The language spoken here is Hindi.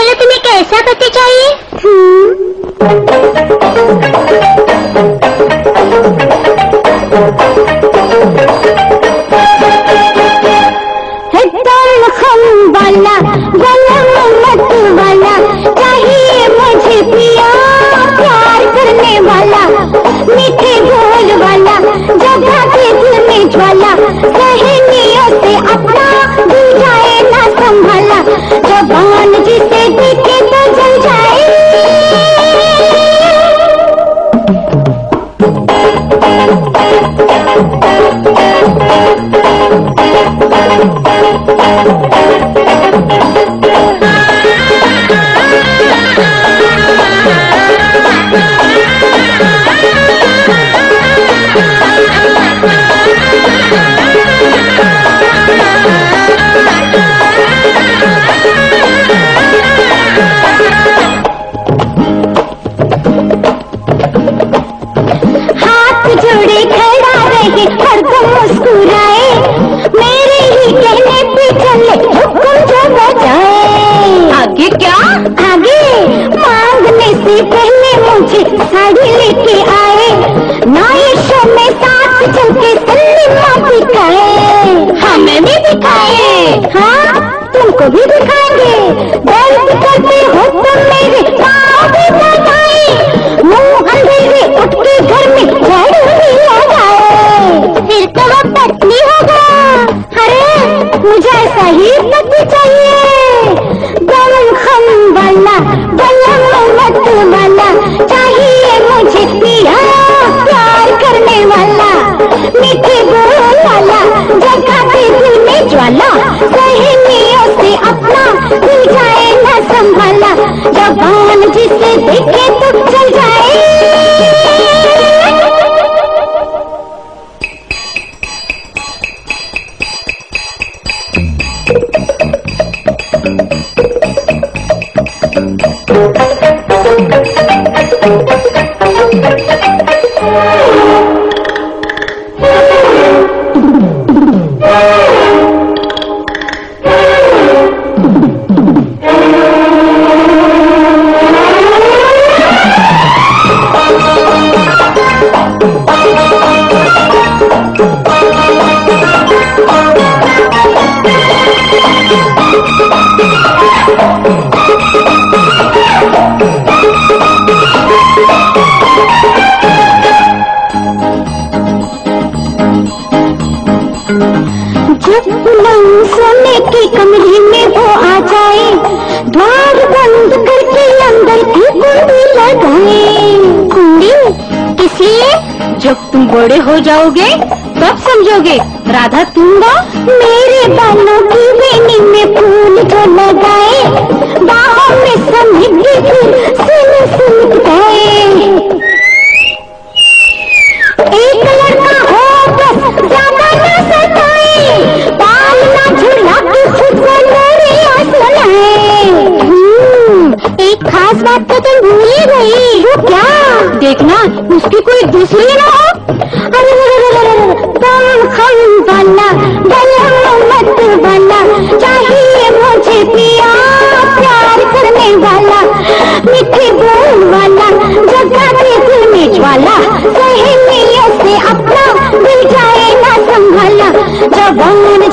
बोलो तुम्हें कैसा पति चाहिए? वाला मत वाला चाहिए मुझे पिया, प्यार करने वाला, मीठे बोल वाला, जगा के दिल में ज्वाला, सहेलियों से अपना दिल जाए ना संभाला, जबान जिसे देखे तो जल जाए। हरदम मुस्कुराए, मेरे ही कहने पे चले, हुक्म जो बजाए। आगे क्या? आगे मांगने से पहले मुझे साड़ी लेके आए, नए शो में साथ चल के सिनेमा दिखाए। हमें भी दिखाए। हाँ तुमको भी दिखाएंगे, दर्द करते हो तुम मेरे पाँव भी दबाए, मुंह अंधेरे उठ के घर में झाड़ू भी लगाए, फिर तो वो पत्नी होगा। अरे मुझे ऐसा ही पति चाहिए, दम खम वाला, बलम मत वाला, चाहिए मुझे पिया, प्यार करने वाला, मीठे बोल वाला, जगा के दिल में ज्वाला, सहेलियों से अपना दिल जाए ना संभाला, जबान जिसे देखे तो चल जाए। सोने के कमरे में वो आ जाए, द्वार बंद करके अंदर की कुंडी लगाए। कुंडी इसलिए जब तुम बड़े हो जाओगे तब समझोगे राधा तुम हो। मेरे बालों की वेणी में फूल जो लगाए, बाहों में समेट के फिर सिल गए। एक लड़का हो बस ज्यादा न सताए, बाल ना झुला के खुद को लोरियां सुनाए। एक खास बात तो तुम भूल ही गई। वो क्या? देखना उसकी कोई दूसरी ना हो। अरे दम खम वाला, बलम मत वाला, चाहिए मुझे पिया, प्यार करने वाला, मीठे बोल वाला, जगा के दिल में ज्वाला, सहेलियों से अपना दिल जाए ना संभाला, जबान